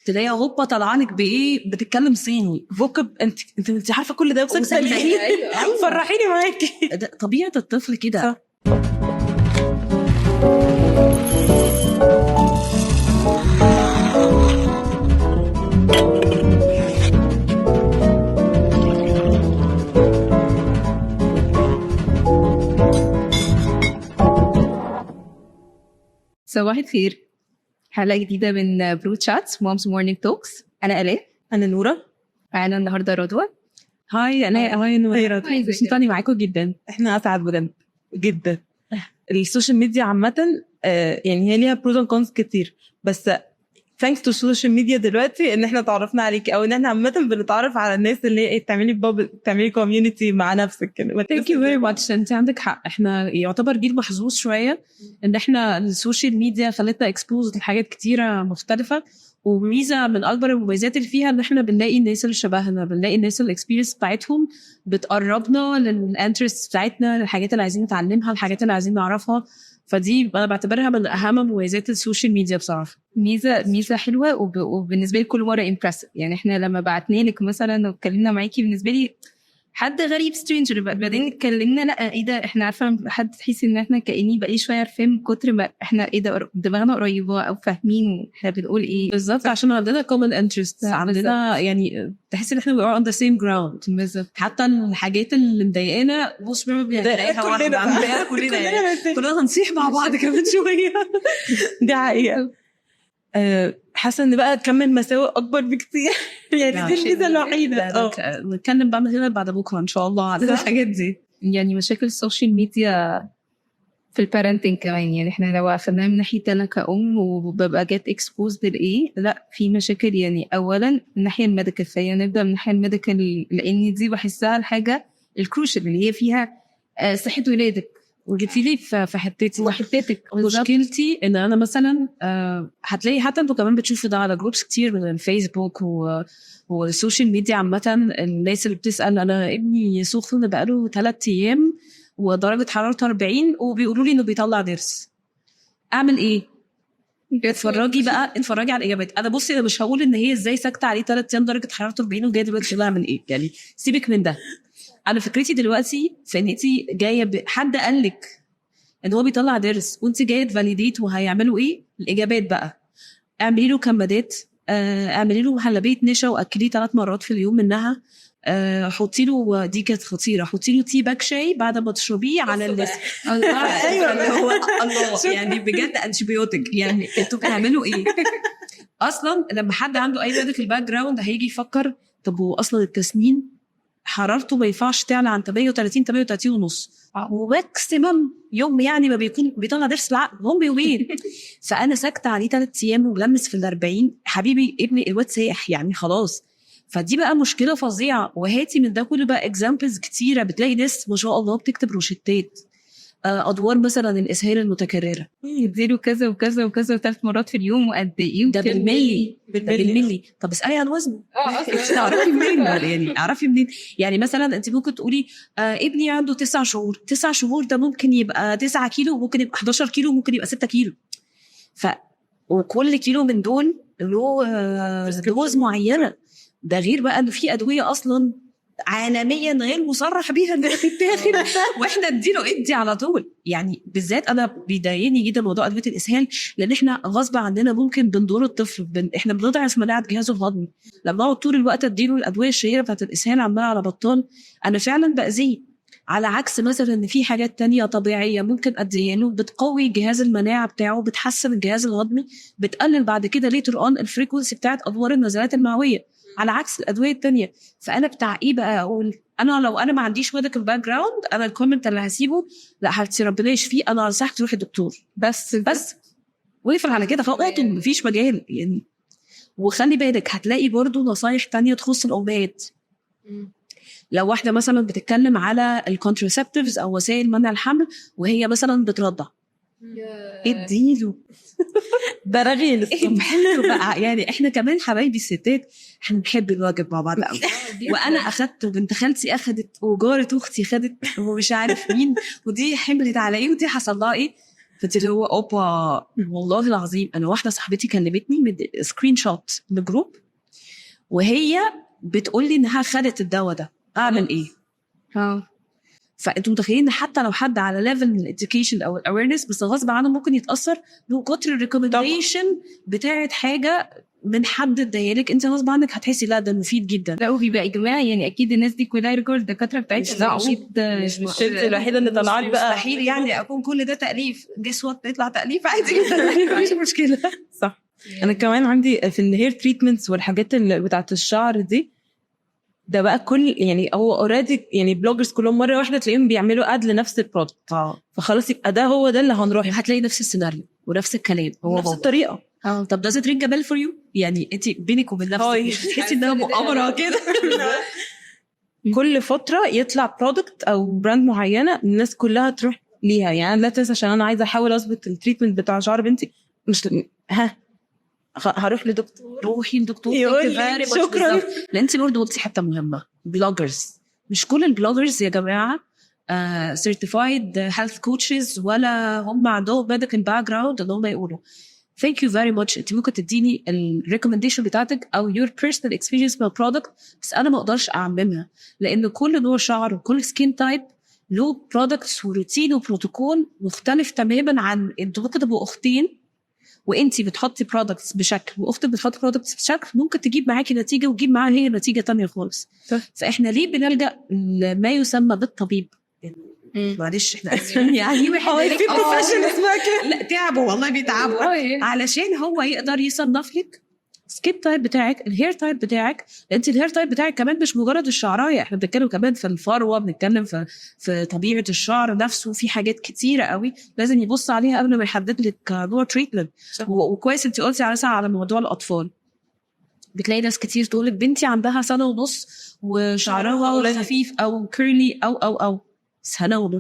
تلاقيها هوبا طلعانك بايه بتتكلم صيني فوكب. انت عارفه كل ده بسكسلي فرحيني معاكي. طبيعه الطفل كده. صباح الخير، حلقة جديدة من برو تشاتس مامز مورنينج توكس. أنا آلاء. انا نوره. معانا النهاردة رضوى. هاي انا نوره. مبسوطة معاكم جدا. احنا اسعد بجد جدا. السوشيال ميديا عامه يعني هي ليها بروز اند كونز كتير، بس ثانكس تو السوشيال ميديا دلوقتي ان احنا تعرفنا عليكي، او ان احنا عامه بنتعرف على الناس اللي هي تعملي كوميونتي مع نفسك كده. ثانك يو فيري ماتش. انت عندك حق، احنا يعتبر جيل محظوظ شويه ان احنا السوشيال ميديا خلتنا اكسبوز لحاجات كتيره مختلفه، وميزه من اكبر المميزات اللي فيها ان احنا بنلاقي الناس اللي شبهنا، بنلاقي الناس الاكسبيرينس بتاعتهم بتقربنا للانترست بتاعتنا، للحاجات اللي عايزين نتعلمها، الحاجات اللي عايزين نعرفها. فدي انا بعتبرها من اهم مميزات السوشيال ميديا بصراحه. ميزة حلوة وبالنسبة لي كل مرة impressive. يعني احنا لما بعتنا لك مثلا واتكلمنا معاكي بالنسبة لي حد غريب سترينجر، بعدين اتكلمنا لا ايه ده، احنا عارفه حد تحس ان احنا كأني بقى شويه عارفين من كتر ما احنا ايه ده دماغنا قريبه او فاهمين احنا بنقول ايه بالظبط، عشان عندنا common interest، عندنا يعني تحس ان احنا we are on the same ground. بالظبط. حتى الحاجات اللي مضايقانا مش بنلاقيها كلنا هنصيح مع بعض كمان شويه. دي حقيقه. حاسه ان بقى تكمل مساوئ اكبر بكتير. يعني دي الميزه الوحيده. نتكلم بقى من هنا بعد بكره ان شاء الله على الحاجات دي. يعني مشاكل السوشيال ميديا في البارنتنج كمان، يعني احنا لو اخذناها من ناحيه انا كأم وببقى جات اكسبوزد لايه، لا في مشاكل. يعني اولا الناحيه الميديكال، فهي نبدا من الناحيه الميديكال لان دي بحسها الحاجه الكروشال اللي هي فيها صحه ولادك. وجيتي لي في حتتي وحتتك. مشكلتي ان انا مثلا هتلاقي حتى انتوا كمان بتشوفوا ده على جروبس كتير من الفيسبوك والسوشيال ميديا عامه. الناس اللي بتسال انا ابني سخن بقاله 3 ايام ودرجه حرارته 40 وبيقولوا لي انه بيطلع ضرس، اعمل ايه؟ اتفرجي على الاجابات. انا بصي انا مش هقول ان هي ازاي ساكته عليه 3 ايام درجه حرارته 40 وجايه دلوقتي طلع من ايه، يعني سيبك من ده. انا فكرتي دلوقتي في ان انتي جايه حد قالك ان هو بيطلع درس وانتي جايه تفاليديت وهيعملوا ايه. الاجابات بقى اعملي له كمادات، اعملي له حلبيه نشا واكليه 3 مرات في اليوم منها، حطي له، دي كانت خطيره، حطي له تي باك شاي بعد ما تشربيه على اللسان. ايوه هو الله يعني بجد انتيبيوتيك. يعني انتوا بتعملوا ايه اصلا؟ لما حد عنده اي ميديكال باك جراوند هيجي يفكر طب هو اصلا التسنين حرارته ما ينفعش تعلى عن 38 ونص، وماكسيمم يوم يعني ما بيكون بيطلع درس العقل هم بيومين. فانا ساكته عليه 3 ايام وملمس في ال40. حبيبي ابني الواد سايح يعني خلاص. فدي بقى مشكله فظيعه. وهاتي من ده كله بقى اكزامبلز كتيره، بتلاقي ناس ما شاء الله بتكتب روشتات ادوار مثلا الاسهال المتكرره يديله كذا وكذا وكذا 3 مرات في اليوم وقد ايه، ده بالملي. طب اسالي عن وزنه. تعرفي منين يعني؟ اعرفي منين؟ يعني مثلا انت ممكن تقولي ابني عنده 9 شهور، 9 شهور ده ممكن يبقى 9 كيلو وممكن يبقى 11 كيلو وممكن يبقى 6 كيلو. وكل كيلو من دول له دوز معينه. ده غير بقى ان في ادويه اصلا عالميا غير مصرح بيها ان تتاخد واحنا ادي على طول. يعني بالذات انا بيضايقني جدا موضوع ادويه الاسهال، لان احنا غصب عننا ممكن بندور الطفل احنا بنضعف مناعه جهازه الهضمي لما اقعد طول الوقت اديله الادويه الشهيره بتاعت الاسهال عمال على بطال. انا فعلا باذيه. على عكس مثلا ان في حاجات تانية طبيعيه ممكن اديها له بتقوي جهاز المناعه بتاعه، بتحسن الجهاز الهضمي، بتقلل بعد كده ليتر اون الفريكونسي بتاعت ادوار النزلات المعويه على عكس الادويه التانية. فانا بتاع ايه بقى اقول؟ انا لو انا ما عنديش ميديكال باك جراوند، انا الكومنت اللي هسيبه لا حبيبتي ربنا يشفيه، انا انصحك تروحي الدكتور بس وقفل على كده فقط، مفيش مجال يعني. وخلي بالك هتلاقي برضو نصايح تانية تخص الامهات. لو واحده مثلا بتتكلم على الكونترسبتيفز او وسائل منع الحمل وهي مثلا بترضع، اديله ده رغيل حلو بقى. يعني احنا كمان حبايبي الستات احنا بنحب الواجب مع بعض قوي. وانا اخدت وبنت خالتي اخدت وجاره اختي خدت ومش عارف مين، ودي حملت على ايه ودي حصل لها ايه. فانت اللي هو اوبا والله العظيم انا واحده صاحبتي كلمتني من سكرين شوت لجروب وهي بتقول لي انها خدت الدواء ده اعمل ايه. فانتوا متخيلين ان حتى لو حد على ليفل من الاديوكيشن او الاويرنس بس غصب عنه ممكن يتاثر من كتر الريكومنديشن بتاعت حاجه من حد اداهالك انت غصب عنك هتحسي لا ده مفيد جدا. لا وبيبقى اجماع يعني اكيد الناس دي كلها رجال الدكاتره بتاعتها اكيد مش انت الوحيده اللي طلعت بقى. مستحيل يعني اكون كل ده تاليف جس وات يطلع تاليف عادي جدا مفيش مشكله. صح. انا كمان عندي في الهير تريتمنتس والحاجات اللي بتاعت الشعر دي ده بقى كل يعني هو اوريدي يعني بلوجرز كلهم مره واحده تلاقيهم بيعملوا اد لنفس البرودكت فخلاص يبقى ده هو ده اللي هنروح هتلاقي نفس السيناريو ونفس الكلام هو نفس الطريقه. طب does it ring a bell for you يعني انت بينك وبين نفسك تحسي انها مؤامره كده كل فتره يطلع برودكت او براند معينه الناس كلها تروح ليها يعني لا تنسى عشان انا عايزه احاول اظبط التريتمنت بتاع شعر بنتي مش هروح لدكتور روحي لدكتور يقول لي شكرا. لان انت برضه قلتي حته مهمه بلوجرز مش كل البلوجرز يا جماعه certified health coaches ولا هم عندهم medical background ان هم يقولوا thank you very much انت ممكن تديني الريكومنديشن بتاعتك او your personal experience مع product بس انا ما اقدرش اعممها لان كل نوع شعر وكل سكين تايب له products وروتين وبروتوكول مختلف تماما عن انتوا ممكن تبقوا اختين وانتي بتحطي برودكتس بشكل واختك بتحطي برودكتس بشكل ممكن تجيب معاكي نتيجه وتجيب معاها هي نتيجه تانية خالص. فاحنا ليه بنلجا لما يسمى بالطبيب معلش احنا اسفين يعني واحد في بروفيشن اسمها كده لا تعبوا والله بيتعبوا علشان هو يقدر يصنف لك سكين تايب بتاعك الهير تايب بتاعك. انت الهير تايب بتاعك كمان مش مجرد الشعرايه احنا بنتكلم كمان في الفروه بنتكلم في طبيعه الشعر نفسه في حاجات كتيره قوي لازم يبص عليها قبل ما يحدد لك نوع تريتمنت. وكويس انت قلتي على موضوع الاطفال بتلاقي ناس كتير تقولك بنتي عندها 1.5 سنة وشعرها خفيف او كيرلي او 1.5 سنة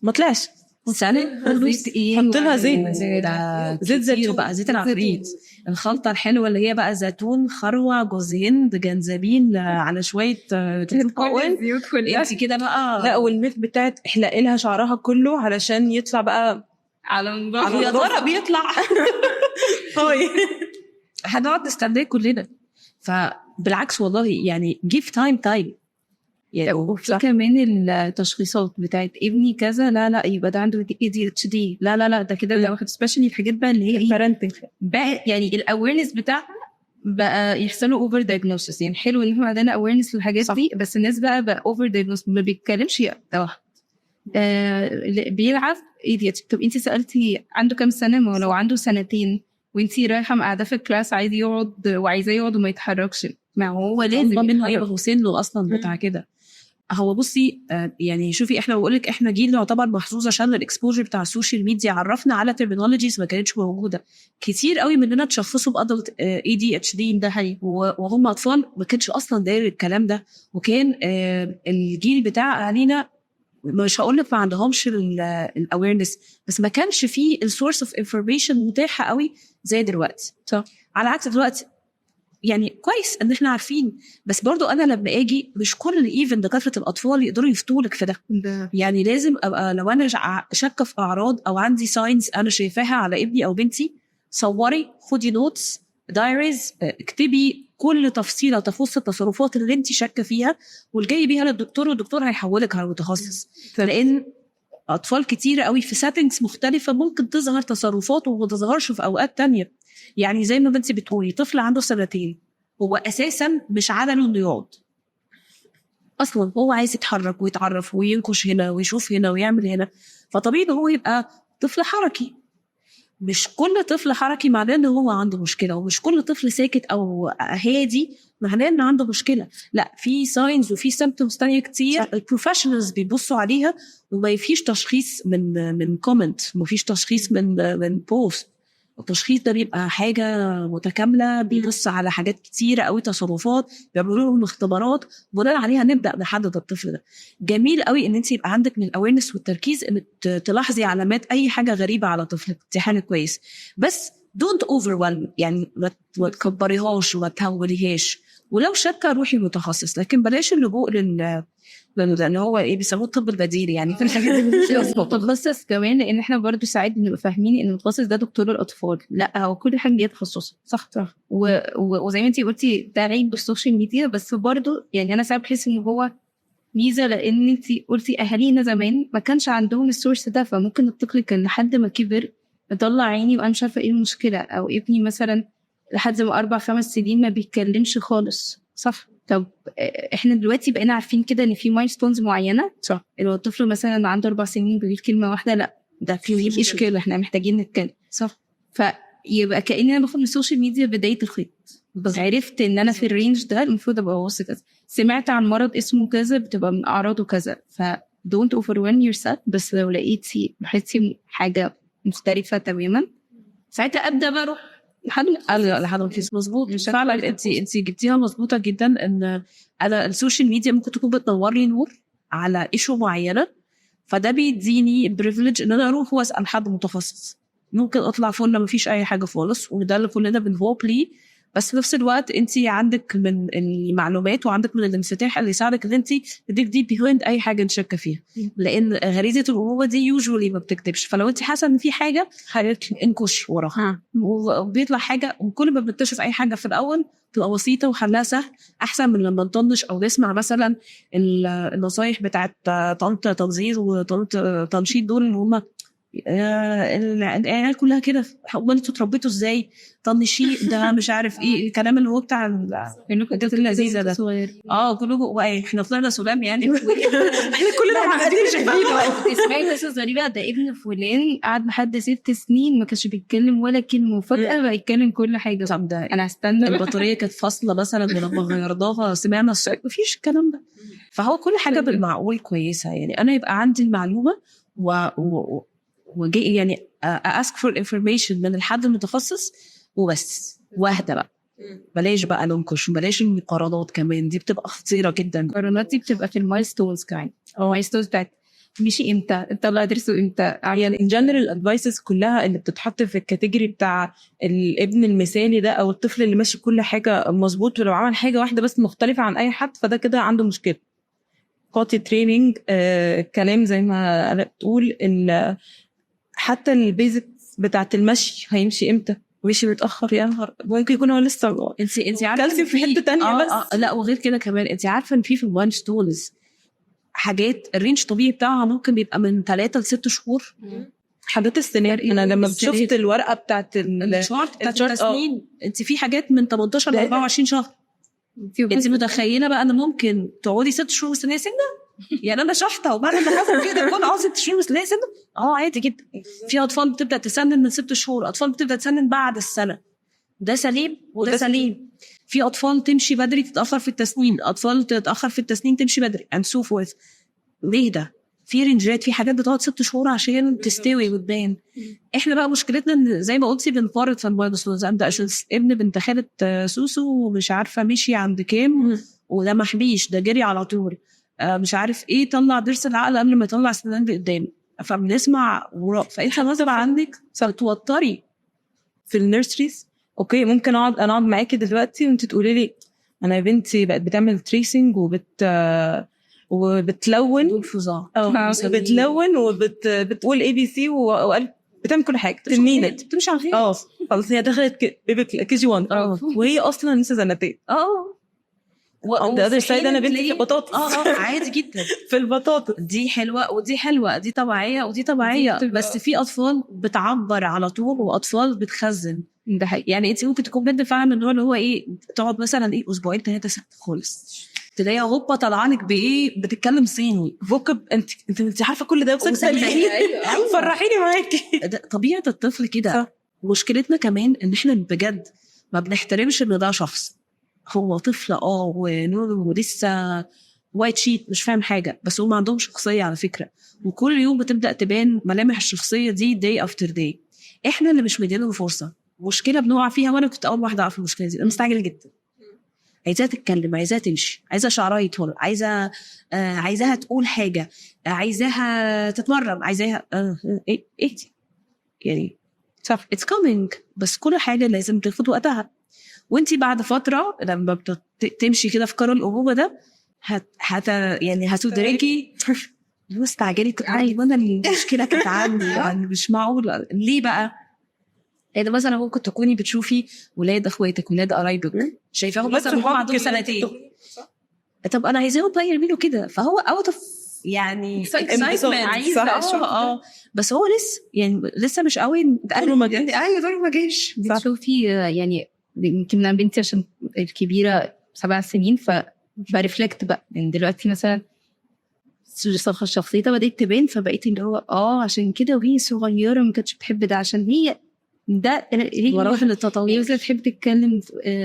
ما طلعش سنة حط لها زيت زيتون بقى زيت العفريت الخلطة الحلوة اللي هي بقى زيتون خروع جوز هند جنزبيل على شوية انت كده بقى لا والميث بتاعت احلقي لها شعرها كله علشان يطلع بقى على يا ترى بيطلع هنقعد نستناه كلنا. فبالعكس والله يعني give time يعني وفي كمان التشخيصات بتاعت ابني كذا لا يبقى ده عنده ADHD لا ده كده ده واخد سبيشالي الحاجات بقى اللي هي بارنتنج بقى يعني الاويرنس بتاعها بقى يحصلوا اوفر دايجنوستس يعني حلو ان احنا عندنا اويرنس للحاجات دي بس الناس بقى اوفر دايجنوستس ما بيتكلمش ده واحد بيلعب ADHD. طب انت سالتي عنده كام سنه؟ ما لو عنده 2 سنين وانتي رايحه قاعده في الكلاس عايز يقعد وعايزاه يقعد وما يتحركش ما هو لازم منه هيبقى سنه اصلا بتاع كده. هو بصي يعني شوفي احنا بقولك احنا جيل يعتبر محظوظ عشان الاكسبوجر بتاع السوشيال ميديا عرفنا على ترمينولوجيز ما كانتش موجوده كتير قوي مننا تشخصوا بادلت ADHD ده هي وهم اطفال ما كانش اصلا داير الكلام ده وكان الجيل بتاع اهالينا مش هقولك ما عندهمش الاويرنس بس ما كانش فيه السورس اوف انفورميشن متاحه قوي زي دلوقتي. على عكس دلوقتي يعني كويس ان احنا عارفين بس برضو انا لما اجي مش كل ايفن دكاتره الاطفال يقدروا يفتولك في ده يعني لازم ابقى لو انا شاكه في اعراض او عندي ساينز انا شايفاها على ابني او بنتي صوري خدي نوتس دايريز اكتبي كل تفصيله تخص التصرفات اللي انت شاكه فيها والجاي بيها للدكتور والدكتور هيحولك على متخصص لان اطفال كتير قوي في سيتنجز مختلفه ممكن تظهر تصرفات وما تظهرش في اوقات تانية. يعني زي ما بنتي بتقولي طفل عنده 2 سنين هو اساسا مش عدله انه يقعد اصلا هو عايز يتحرك ويتعرف وينكش هنا ويشوف هنا ويعمل هنا فطبيعي هو يبقى طفل حركي. مش كل طفل حركي معناه ان هو عنده مشكله ومش كل طفل ساكت او هادي معناه ان عنده مشكله. لا في ساينز وفي سيمبتومز تانية كتير البروفيشنالز بيبصوا عليها وما فيش تشخيص من كومنت ما فيش تشخيص من بوست. التشخيص ده بيبقى حاجة متكاملة بيبص على حاجات كتيرة قوي تصرفات بيعملوا لهم اختبارات بناء عليها نبدأ نحدد الطفل ده. جميل قوي ان انت يبقى عندك من الاويرنس والتركيز ان تلاحظي علامات اي حاجة غريبة على طفلك دي حاجة كويس بس دونت overwhelm، يعني ما تكبريهاش وما تهوليهاش، ولو شاكه روحي متخصص، لكن بلاش اللجوء لان هو ايه بيسموه الطب البديلي يعني في الحاجات دي مش متخصص كمان، لان احنا برضو ساعات بنبقى فاهمين ان المتخصص ده دكتور الاطفال، لا هو كل حاجه ليها تخصصها. صح. وزي ما انتي قلتي ده عيب بالسوشيال ميديا، بس برضو يعني انا ساعات بحس ان هو ميزه، لان انتي قلتي اهالينا زمان ما كانش عندهم السورس ده، فممكن الطفل كان لحد ما كبر يطلع عيني وانا مش عارفه ايه المشكله، او ابني مثلا لحد ما 4-5 سنين ما بيتكلمش خالص. صح. طب احنا دلوقتي بقينا عارفين كده ان في مايلستونز معينه، صح، لو الطفل مثلا عنده 4 سنين بيقول كلمه واحده، لا ده في مشكله، احنا محتاجين نتكلم. صح. فيبقى كأني انا باخد من السوشيال ميديا بدايه الخيط، بس عرفت ان انا في الرينج ده المفروض ابقى واثق كذا، سمعت عن مرض اسمه كذا بتبقى من اعراضه كذا، ف don't overwhelm yourself. بس لو لقيتي بحسي حاجه مختلفه تماما ساعتها ابدا بقى اروح لحد مظبوط. فعلا انت جبتيها مظبوطه جدا، ان انا السوشيال ميديا ممكن تكون بتنور لي نور على ايشو معينه، فده بيديني بريفليج ان انا اروح واسال حد متخصص، ممكن اطلع فوق ما فيش اي حاجه خالص، وده اللي كلنا بنهوب ليه. بس في نفس الوقت انت عندك من المعلومات وعندك من الانفتاح اللي يساعدك ان انت تديك دي بيهايند اي حاجه انت شاكه فيها، لان غريزه الابوه دي يوجوالي ما بتكتبش، فلو انت حاسه ان في حاجه انكش وراها، وبيطلع حاجه. وكل ما بنكتشف اي حاجه في الاول تبقى بسيطه وحلها سهل، احسن من لما نطنش او نسمع مثلا النصايح بتاعت طنط تنظير وطنط تنشيط، دول اللي هم العيال كلها كده، امال انتوا اتربيتوا ازاي؟ طنشي ده مش عارف ايه الكلام اللي هو بتاع الحاجات اللذيذه ده. كلكم احنا طلعنا سلام يعني احنا كلنا قاعدين شايفين تسمعي قصص غريبه، ده ابن فلان قعد لحد 6 سنين ما كانش بيتكلم ولا كلمه، وفجاه بقى يتكلم كل حاجه. طب ده انا هستنى البطاريه كانت فاصله مثلا ولما غيرناها سمعنا الصوت، مفيش الكلام ده. فهو كل حاجه بالمعقول كويسه، يعني انا يبقى عندي المعلومه وجي يعني ask for information من الحد المتخصص وبس، واهدى بقى، بلاش بقى ننكش، بلاش المقارنات كمان، دي بتبقى خطيره جدا. المقارنات دي بتبقى في المايلستونز كمان، المايلستونز بتاعت مشي امتى، طلع درسه امتى، يعني in general advices كلها اللي بتتحط في الكاتيجوري بتاع الابن المثالي ده، او الطفل اللي ماشي كل حاجه مظبوط، ولو عمل حاجه واحده بس مختلفه عن اي حد فده كده عنده مشكله. قاطي تريننج، كلام زي ما انا بتقول، حتى البيزكس بتاعت المشي هيمشي امتى، مشي متاخر يا نهار، ممكن يكون هو لسه انت عارفه كالسيوم في حته تانية. بس لا، وغير كده كمان انت عارفه ان في المايلستونز حاجات الرينج طبيعي بتاعها ممكن بيبقى من 3 ل 6 شهور. حاجات السيناريو، انا لما شفت الورقه بتاعت الشارت بتاعت التسنين، انت في حاجات من 18 ل 24 شهر. انت متخيله بقى ان ممكن تقعدي 6 شهور مستنيه سنه؟ يعني انا شحطه وبعد ما حصل كده كل 6 شهور مستنيه سنه. عادي جدا. في اطفال بتبدا تسنن من 6 شهور، اطفال بتبدا تسنن بعد السنه، ده سليم وده سليم. في اطفال تمشي بدري تتاخر في التسنين، اطفال تتاخر في التسنين تمشي بدري and so forth. ليه ده؟ في رينجات، في حاجات بتقعد 6 شهور عشان تستوي وتبان. احنا بقى مشكلتنا ان زي ما قلتي بنفرط في المايلستونز، ده عشان ابن بنت خالة سوسو ومش عارفه مشي عند كام وده محبيش، ده جري على طول، مش عارف ايه، طلع ضرس العقل قبل ما يطلع سنان لقدام، فبنسمع وراء. فانت غصب عنك توتري في النيرسريز. اوكي، ممكن انا اقعد معاكي دلوقتي وانت تقولي لي انا بنتي بقت بتعمل تريسنج وبتلون فظاع، بتلون وبتقول اي بي سي بتعمل كل حاجه، تنينه بتمشي على خير. خلاص هي دخلت كي جي 1 وهي اصلا لسه سنتين. ده other side انا بنتي في البطاطس. عادي جدا في البطاطس، دي حلوه ودي حلوه، دي طبيعيه ودي طبيعيه، بس في اطفال بتعبر على طول واطفال بتخزن. ده حقيقي. يعني انت ممكن تكون بنت فعلا من اللي هو ايه، تقعد مثلا ايه 2 3 ساعات خالص، تلاقيها غبه طلعانك بايه، بتتكلم صيني فوكب. انت عارفه كل ده بس فرحيني معاكي. طبيعه الطفل كده. مشكلتنا كمان ان احنا بجد ما بنحترمش ان ده شخص، هو طفل ولسه وايت شيت مش فاهم حاجه، بس هم عندهم شخصيه على فكره، وكل يوم بتبدا تبان ملامح الشخصيه دي day after day. احنا اللي مش مدينهم فرصه، مشكله بنقع فيها، وانا كنت اول واحده اقع في المشكله دي. انا مستعجله جدا، عايزاها تتكلم، عايزاها تمشي، عايزه شعرها يطول، عايزاها تقول حاجه، عايزاها تتمرن، عايزاها ايه يعني صح it's coming. بس كل حاجه لازم تاخد وقتها. وانتي بعد فتره لما تمشي كده في قرار الابوه ده يعني هتدركي مستعجلة كنت وانا المشكله كانت عندي يعني مش معقول. ليه بقى؟ يعني مثلا ممكن تكوني بتشوفي ولاد اخواتك ولاد قرايبك شايفاهم مثلا هم عندهم سنتين، طب انا عايزاهم بقى يعملوا كده، فهو اوت اوف يعني عايز بس هو لسه مش قوي دوره ما جاش. ايوه دوره ما جاش. بتشوفي يعني يمكن انا بنتي عشان الكبيره 7 سنين فريفلكت بقى يعني دلوقتي مثلا شخصيتها بدأت تبان، فبقيت اللي هو عشان كده وهي صغيره ما كانتش بتحب ده، عشان هي ده هي مراحل التطور. هي مثلا تحب تتكلم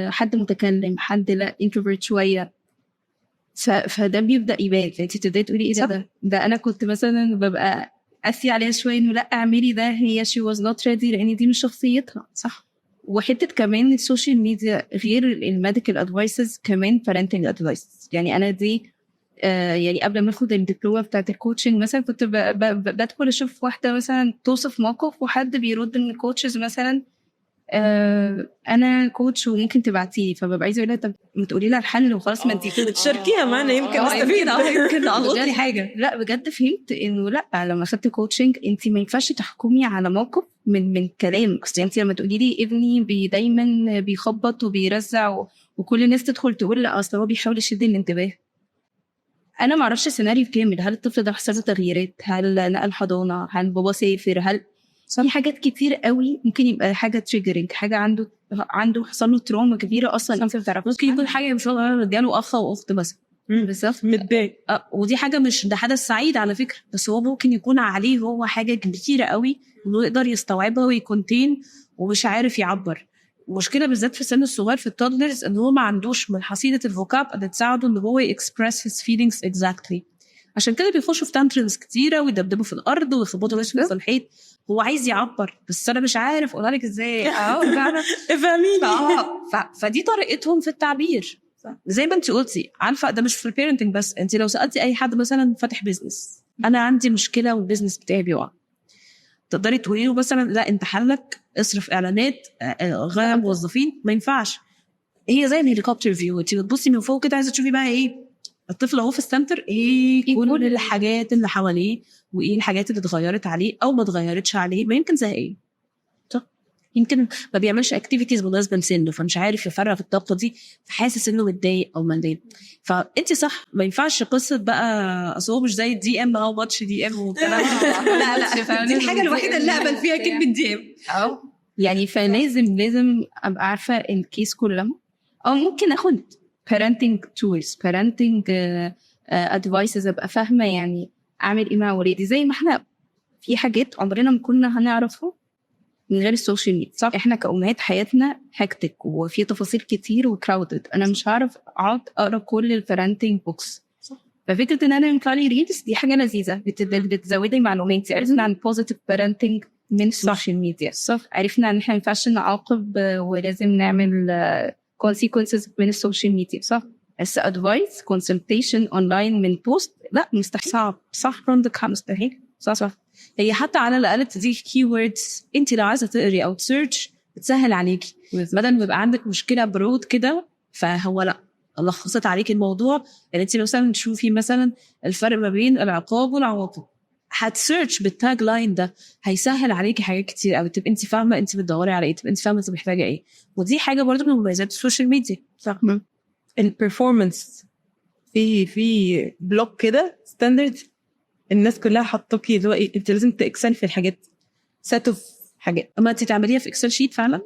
حد متكلم، حد لا انتروفيرت شويه، فده بيبدأ يبان. فانت تبدأي تقولي ايه ده انا كنت مثلا ببقى قاسي عليها شويه انه لا اعملي ده، هي she was not ready لان دي مش شخصيتها. صح. وحته كمان السوشيال ميديا غير الميديكال ادفايسز كمان parenting ادفايسز. يعني انا دي يعني قبل ما اخد الدبلومه بتاعت الكوتشنج مثلا كنت بدخل اشوف واحده مثلا توصف موقف وحد بيرد من الكوتشز مثلا انا كوتش وممكن تبعتيلي، فببقى عايزه اقول لها طب ما تقولي لها الحل وخلاص ما انت تشاركيها معانا يمكن استفيد يمكن الغي حاجه. لا بجد فهمت انه لا لما اخدت كوتشنج انت ما ينفعش تحكمي على موقف من كلام. اصل انت لما تقولي لي ابني دايما بيخبط وبيرزع وكل الناس تدخل تقول لا اصل هو بيحاول يشد الانتباه، انا ما اعرفش السيناريو كامل. هل الطفل ده حصل له تغييرات؟ هل نقل حضانه؟ هل بابا سافر؟ هل في حاجات كتير قوي ممكن يبقى حاجه تريجرنج، حاجه عنده حصل له تروما كبيره اصلا انت ما تعرفيش. ممكن يكون حاجه مش مدياله اخ واخت مثلا بالظبط متضايق ودي حاجه مش ده حدث سعيد على فكره، بس هو ممكن يكون عليه هو حاجه كبيره قوي انه يقدر يستوعبها ويكونتين ومش عارف يعبر. مشكله بالذات في السن الصغير في التودلرز ان هو ما عندوش من حصيله الفوكاب اللي تساعده ان هو يكسبرس his feelings exactly. عشان كده بيخشوا في تانترمز كتيره ويدبدبوا في الارض ويخبطوا وشهم في الحيط. هو عايز يعبر بس انا مش عارف اقولها لك ازاي. افهميني. فدي طريقتهم في التعبير. زي ما انت قلتي عارفه ده مش في البيرنتنج بس، انت لو سالتي اي حد مثلا فاتح بيزنس انا عندي مشكله والبيزنس بتاعي بيقع، تقدري تقولي له مثلا لا انت حلك اصرف اعلانات غير موظفين؟ ما ينفعش. هي زي الهليكوبتر فيو، انت بتبصي من فوق كده عايزه تشوفي بقى ايه الطفل اهو في السنتر، ايه كل الحاجات اللي حواليه وايه الحاجات اللي اتغيرت عليه او ما اتغيرتش عليه. ما يمكن زهقان، يمكن ما بيعملش اكتيفيتيز مناسبه لسنه فمش عارف يفرغ الطاقه دي فحاسس انه متضايق او ملان. فانت صح ما ينفعش قصه بقى اصل هو مش زي الدي ام هاو ماتش دي ام والكلام لا دي الحاجه الوحيده اللي اقبل فيها كلمه دي ام يعني فلازم ابقى عارفه الكيس كلها او ممكن اخد parenting tools parenting advices ابقى فاهمه يعني اعمل ايه مع ولادي. زي ما احنا في حاجات عمرنا ما كنا هنعرفها من غير السوشيال ميديا. صح. احنا كأمهات حياتنا هكتك وفي تفاصيل كتير وكراودد، انا مش هعرف اقعد اقرا كل البارنتنج بوكس. ففكره ان انا ينفع لي ريلز دي حاجه لذيذه بتزودي معلومات. عرفنا عن بوزيتيف بارنتنج من السوشيال ميديا. صح. عرفنا ان احنا ما ينفعش نعاقب ولازم نعمل consequences من السوشيال ميديا. صح. بس ادفايس كونسلتيشن اونلاين من بوست لا مستحيل. صعب. صح عندك مستحيل. صح. هي حتى على الاقل تديك كيوردز انت لو عايزه تقري او تسيرش بتسهل عليكي بدل ما يبقى عندك مشكله برود كده. فهو لا لخصت عليكي الموضوع يعني انت مثلا تشوفي مثلا الفرق ما بين العقاب والعواقب هتسيرش بالتاج لاين ده هيسهل عليكي حاجات كتير قوي. تبقى انت فاهمه انت بتدوري على ايه، تبقى انت فاهمه انت محتاجه ايه. ودي حاجه برضو من مميزات السوشيال ميديا. صح. البرفورمانس في بلوك كده ستاندرد الناس كلها حطوكي اللي هو ايه انت لازم تاكسل في الحاجات سات اوف حاجات اما انت تعمليها في اكسل شيت فعلا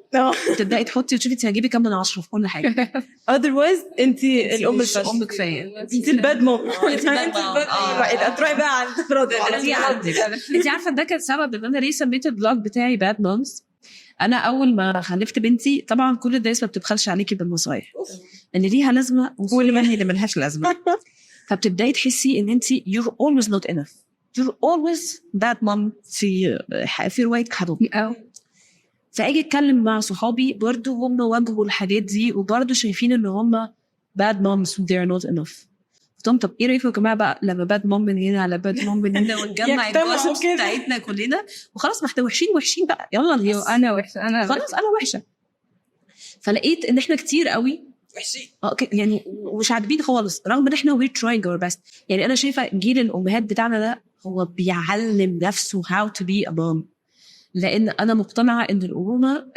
تبداي تحطي وتشوفي انت هتجيبي كام من 10 في كل حاجه. otherwise انت الام الفاشله ام كفايه انت الباد مام هتروحي بقى عند فراد انت عارفه ده كان سبب ان انا ليه سميت البلوج بتاعي باد مامز. انا اول ما خلفت بنتي طبعا كل الناس ما بتبخلش عليكي بالنصايح ان ليها لازمه واللي ما هي اللي ملهاش لازمه. فبتبداي تحسي ان انت you're always not enough, you're always bad mom في روايه حبوب. فاجي اتكلم مع صحابي برضو هم واجهوا الحاجات دي وبرضو شايفين ان هم bad moms they're not enough. قلت لهم طب ايه رايكم يا جماعه بقى لما باد مام من هنا على باد مام من هنا ونجمع يجتمعوا الجوسبس كده. بتاعتنا كلنا وخلاص، ما احنا وحشين بقى، يلا الناس. انا وحشه، انا خلاص انا وحشه. فلقيت ان احنا كتير قوي وحشين يعني ومش عاجبين خالص، رغم ان احنا we're trying our best. يعني انا شايفه جيل الامهات بتاعنا ده هو بيعلم نفسه how to be a mom، لان انا مقتنعه ان الامومه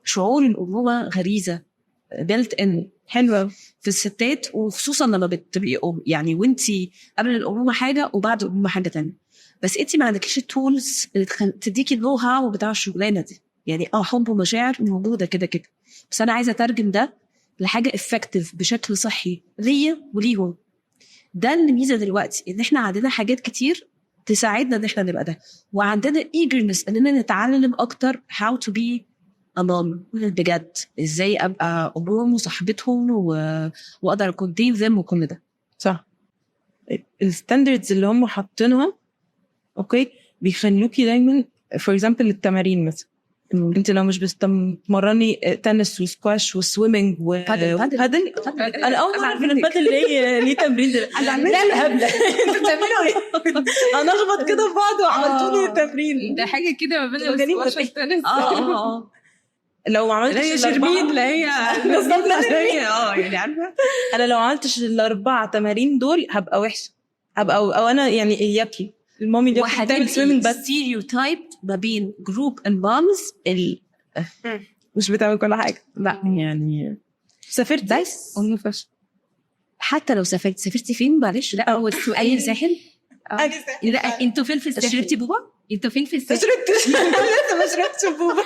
شعور الامومه غريزه built in حلوه في الستات، وخصوصا لما بتبقي يعني وانتي قبل الامومه حاجه وبعد الامومه حاجه تانية، بس انتي ما عندكيش التولز اللي تديكي النو هاو بتاع الشغلانه دي. يعني حب ومشاعر موجوده كده كده، بس انا عايزه اترجم ده لحاجه افكتيف بشكل صحي ليا وليهم. ده الميزه دلوقتي، ان احنا عندنا حاجات كتير تساعدنا ان احنا نبقى ده، وعندنا eagerness اننا نتعلم اكتر how to be a mom بجد، ازاي ابقى ابوهم وصاحبتهم واقدر اكون them وكل ده. صح. الستاندردز اللي هم حاطينها اوكي بيخلوكي دايما فور اكزامبل التمارين مثلا، انت لو مش بتمرني تنس وسكواش وسويمنج وبادل انا اول مره اعرف ان البادل ليه تمرين ده. انا عملت الهبله انتوا بتعملوا ايه؟ انا اخبط كده في بعض وعملتوا لي تمرين ده حاجه كده ما بين مجانين السكواش والتنس. لو ما عملتش هي شرمين اللي هي بالظبط يعني عارفه انا لو ما عملتش الاربع تمارين دول هبقى وحشه، هبقى او انا يعني اياكي المامي اللي بتعمل سويمنج بس ستيريوتايب ما بين جروب اند مامز مش بتعمل كل حاجه. لا يعني سافرت بس ونفش. حتى لو سافرتي فين معلش؟ لا هو اي ساحل. لا انتوا فين في الساحل؟ شربتي بوبا؟ انتوا فين في الساحل؟ ما شربتش بوبا.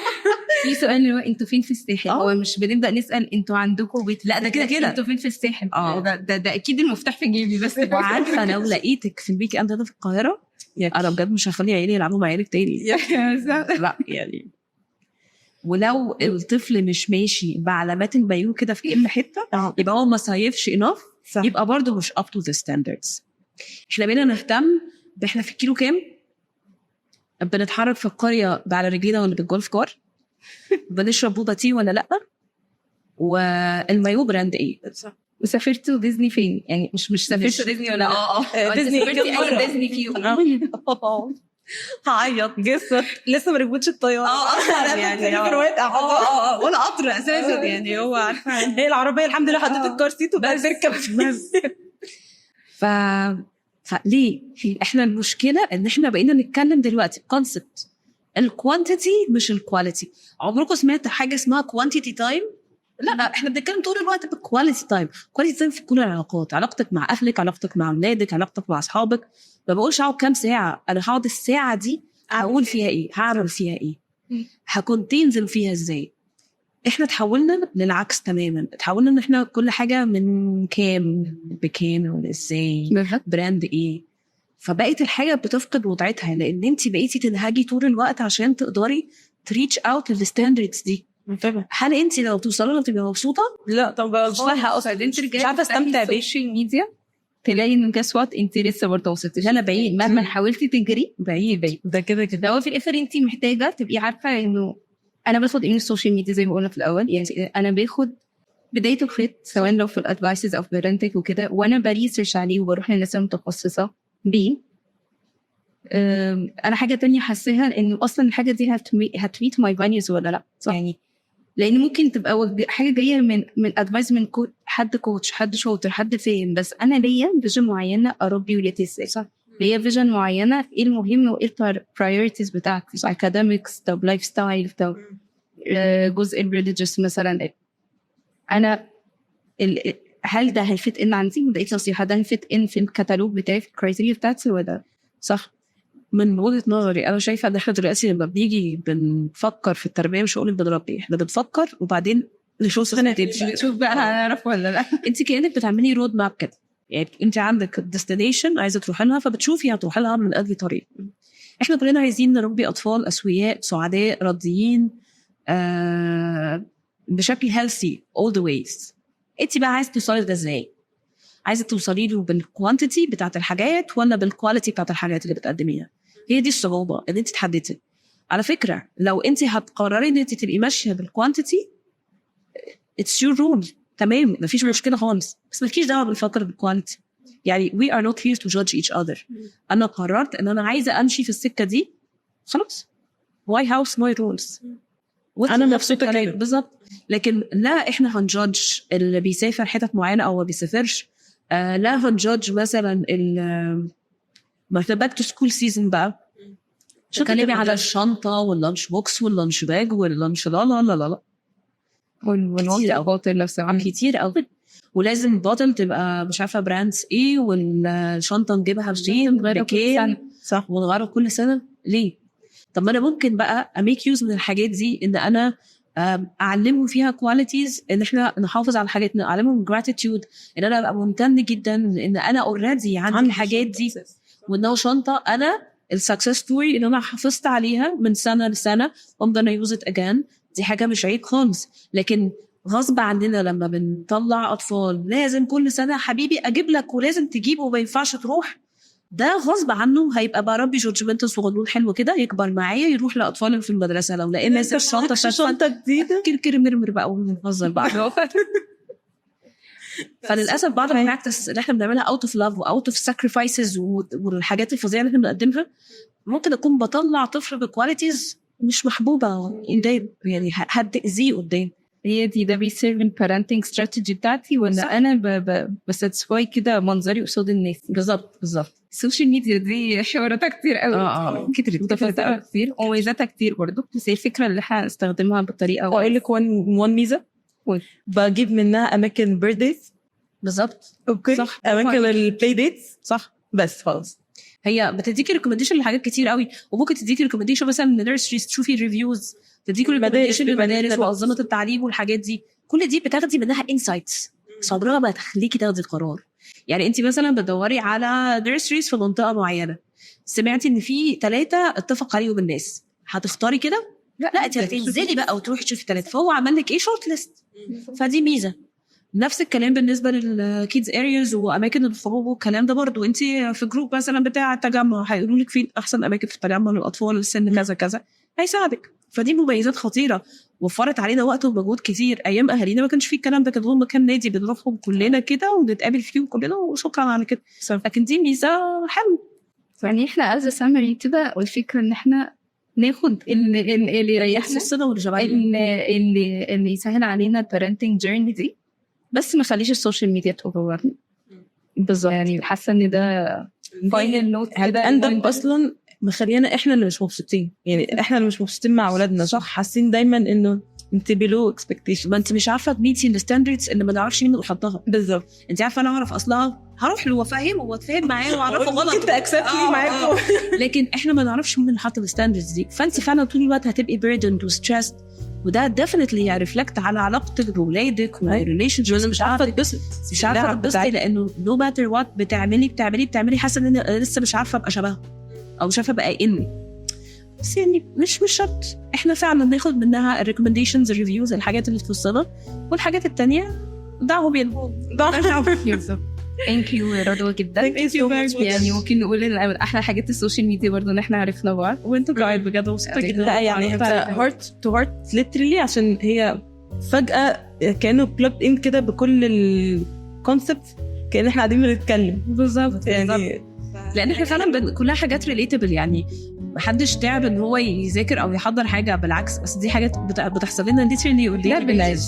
في سؤال اللي هو انتوا فين في الساحل؟ هو مش بنبدا نسال انتوا عندكم بيت؟ لا ده كده انتوا فين في الساحل؟ اه ده اكيد المفتاح في جيبي. بس وعارفه لو لقيتك في الويك اند في القاهره انا بجد مش هخلي عيالي يلعبوا مع عيالك تاني. لا يعني ولو الطفل مش ماشي بعلامات المايو كده في كل حته يبقى هو ما صيفش enough، يبقى برضه مش up to the standards. احنا بقينا نهتم احنا في الكيلو كام، بنتحرك في القريه على رجلينا ولا بالجولف كار، بنشرب بوبا تي ولا لا، والمايو براند ايه. وسافرتوا ديزني فين؟ يعني مش سافرتوا ديزني ولا ديزني اي ديزني فيهم؟ هعيط لسه ما ركبتش الطياره يعني ولا قطر اساسا يعني هو عارفه هي العربيه الحمد لله حطيت الكار سيت وبقت تركب بس. فليه احنا المشكله ان احنا بقينا نتكلم دلوقتي كونسبت الكوانتيتي مش الكواليتي. عمركم سمعت حاجه اسمها كوانتيتي تايم؟ لا احنا بنتكلم طول الوقت بالكواليتي تايم. كواليتي تايم في كل العلاقات، علاقتك مع اهلك، علاقتك مع اولادك، علاقتك مع اصحابك. ما بقولش اقعد كام ساعه، انا هقعد الساعه دي هقول فيها ايه، هعمل فيها ايه، هكون تنزل فيها ازاي. احنا تحولنا للعكس تماما، تحولنا ان احنا كل حاجه من كام بكام وازاي براند ايه. فبقيت الحاجه بتفقد وضعتها لان انت بقيتي تنهجي طول الوقت عشان تقدري تريتش اوت للستاندردز دي. هل انت لو توصلي لها تبقي مبسوطه؟ لا طب مش عارفه استمتع بيه. السوشيال ميديا تلاقي ان جاس وات انت لسه برضه وصلتيش. انا بعيد مهما حاولتي تجري بعيد ده كده هو في الاخر انت محتاجه تبقي عارفه انه انا باخد ايه من السوشيال ميديا زي ما قلنا في الاول. يعني انا باخد بدايه الخيط سواء لو في الادفايسز او في بيرنتك وكده، وانا بريسيرش عليه وبروح للناس المتخصصه بيه. انا حاجه تانية حاساها انه اصلا الحاجه دي هتميت ماي فاليوز ولا لا. يعني لان ممكن تبقى حاجه جايه من ادفايس من حد كوتش، حد شاطر، حد فاهم، بس انا ليا فيجن معينه اربي ولادي ازاي، ليا فيجن معينه ايه المهم وايه البرايورتيز بتاعتي، اكاديميكس، طب لايف ستايل، طب جزء الريليجيوس مثلا. انا هل ده هيفت ان عندي لقيت نصيحه ده هيفت ان في الكتالوج بتاعي في الكرايتيريا بتاعتي ولا صح؟ من وجهة نظري أنا شايفة إن إحنا دلوقتي لما بنيجي بنفكر في التربية مش هقول بنربي، إحنا بنفكر وبعدين نشوف بقى هنعرف ولا لا. أنت كأنك بتعملي رود ماب كده، يعني أنت عندك ديستنيشن عايزة تروحي لها فبتشوفي هتروحي لها من أي طريق. إحنا كلنا عايزين نربي أطفال أسوياء سعداء راضيين بشكل healthy all the ways. أنت بقى عايزة توصلي ده إزاي؟ عايزة توصلي له بالكوانتيتي بتاعت الحاجات ولا بالكواليتي بتاعت الحاجات اللي بتقدميها؟ هي دي الصعوبة ان انت تحددي. على فكرة لو انت هتقرري ان انت تبقي ماشية بالكوانتيتي it's your rule تمام، مفيش مشكلة خالص، بس مالكيش دعوة بالفكر بالكواليتي. يعني we are not here to judge each other. انا قررت ان انا عايزه امشي في السكه دي، خلاص why house my rules. انا مبسوطه كده بالظبط. لكن لا احنا هنجادج اللي بيسافر حتت معينه او ما بيسافرش، لا هنجادج مثلا ما باك تو سكول سيزون بقى تكلمي على الشنطه واللانش بوكس واللانش باج واللانش لا لا لا لا والنوع الباطل نفسه كتير قوي. ولازم الباطل تبقى مش عارفه براندز ايه، والشنطه نجيبها بكام، صح، ونغيرها كل سنه ليه؟ طب ما انا ممكن بقى اميك يوز من الحاجات دي ان انا اعلمهم فيها كواليتيز، ان احنا نحافظ على حاجاتنا، اعلمهم جراتيتيود، ان انا ابقى ممتن جدا ان انا اوريدي عندي الحاجات دي، وانه شنطه انا السكسس ستوري اللي انا حافظت عليها من سنه لسنه وافضل يوز ات اجان. دي حاجه مش عيب خالص. لكن غصب عننا لما بنطلع اطفال لازم كل سنه حبيبي اجيب لك ولازم تجيب وما ينفعش تروح، ده غصب عنه هيبقى بربي جورجمنتال صغنون حلو كده يكبر معايا يروح لاطفال في المدرسه لو لقينا شنطه جديده كير مرمر بقى ونهزر بقى. فللاسف بعض البراكتس اللي احنا بنعملها اوت اوف لاف واوت اوف ساكريفايسز والحاجات الفظيعه اللي احنا بنقدمها ممكن اكون بطلع طفل بكواليتيز مش محبوبه قدام، يعني هتأذيه قدام. هي دي ده بيسيرف البارنتنج استراتيجي بتاعتي، وان انا بساتسفاي كده منظري قصاد الناس. بالظبط. السوشيال ميديا دي حواراتها كتير قوي، كتير متفاوتة كتير وميزاتها كتير برضه، بس هي الفكره اللي احنا نستخدمها بالطريقه. واقول لك وان ميزه بجيب منها اماكن بيرثديز. بالظبط. اوكي صح. اماكن البلاي ديتس. صح. بس خلاص هي بتديكي ريكومنديشن لحاجات كتير قوي، وممكن تديكي ريكومنديشن مثلا من نيرسريز تشوفي ريفيوز، تديكي ريكومنديشن للمدارس وانظمه التعليم والحاجات دي. كل دي بتاخدي منها انسايتس صبرها ما تخليكي تاخدي القرار. يعني انت مثلا بتدوري على نيرسريز في منطقه معينه، سمعتي ان في 3 اتفق عليهم الناس، هتختاري كده؟ لا انت هتنزلي بقى وتروحي تشوفي 3. فهو عمل لك ايه؟ شورت ليست. فدي ميزه. نفس الكلام بالنسبه للكيدز ارياز واماكن الخروج والكلام ده برضو. انت في جروب مثلا بتاع التجمع هيقولوا لك فين احسن اماكن في التجمع للاطفال السن كذا كذا، هيساعدك. فدي مميزات خطيره وفرت علينا وقت ومجهود كتير. ايام اهالينا ما كانش فيه الكلام ده، كان هم مكان نادي بنروحهم كلنا كده ونتقابل فيه كلنا وشكرا على كده. لكن دي ميزه حلوه. يعني احنا از سامري كده، والفكره ان احنا ناخد اللي يريحنا السنه والجماعه اللي يسهل علينا البارنتنج جيرني دي، بس ما خليش السوشيال ميديا تأوفرنا. بالظبط. يعني حاسه ان ده فاينل نوت كده اصلا مخلينا احنا اللي مش مبسوطين، يعني احنا اللي مش مبسوطين مع اولادنا. صح. حاسين دايما انه انت بلو اكسبكتيشن، ما انت مش عارفه تميتي الستاندردز اللي ما نعرفش مين اللي حطها. بالظبط. انت عارفه انا اعرف اصلها هروح له وافهمه واتفاهم معاه واعرفه غلط انت اكسبتني معاكم. لكن احنا ما نعرفش مين اللي حط الستاندردز دي. فانت فعلا طول الوقت هتبقي بيردند وستريسد، وده ديفينتلي ريفلكت على علاقتك بأولادك والريليشن شيب. مش عارفه تبسط، مش عارفه تبسطي، لانه نو ماتر وات بتعملي حاسه ان انا لسه مش عارفه ابقى شبهها او مش عارفه ابقى اني. بس يعني مش شرط. احنا فعلا ناخد منها الريكومنديشنز الريفيوز الحاجات اللي تفصلها، والحاجات التانية دعوه ثانك يو رضوى جدا. يعني ممكن نقول ان احلى حاجات السوشيال ميديا برضه ان احنا عرفنا بعض، وانتوا قاعد بجد مبسوطه جدا. لا يعني هارت تو هارت ليترلي، عشان هي فجاه كانوا بلوجد ان كده بكل الكونسبت، كأن احنا قاعدين بنتكلم. بالظبط. يعني لان احنا فعلا كلها حاجات ريليتابل، يعني محدش تعب ان هو يذاكر او يحضر حاجه، بالعكس. بس دي حاجات بتحصل لنا ليترلي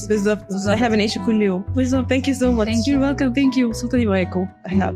بالظبط. احنا بنعيش كل يوم. بالظبط. ثانك يو سو ماتش. ثانك يو ويلكم. ثانك يو. مبسوطه اني معاكم. احنا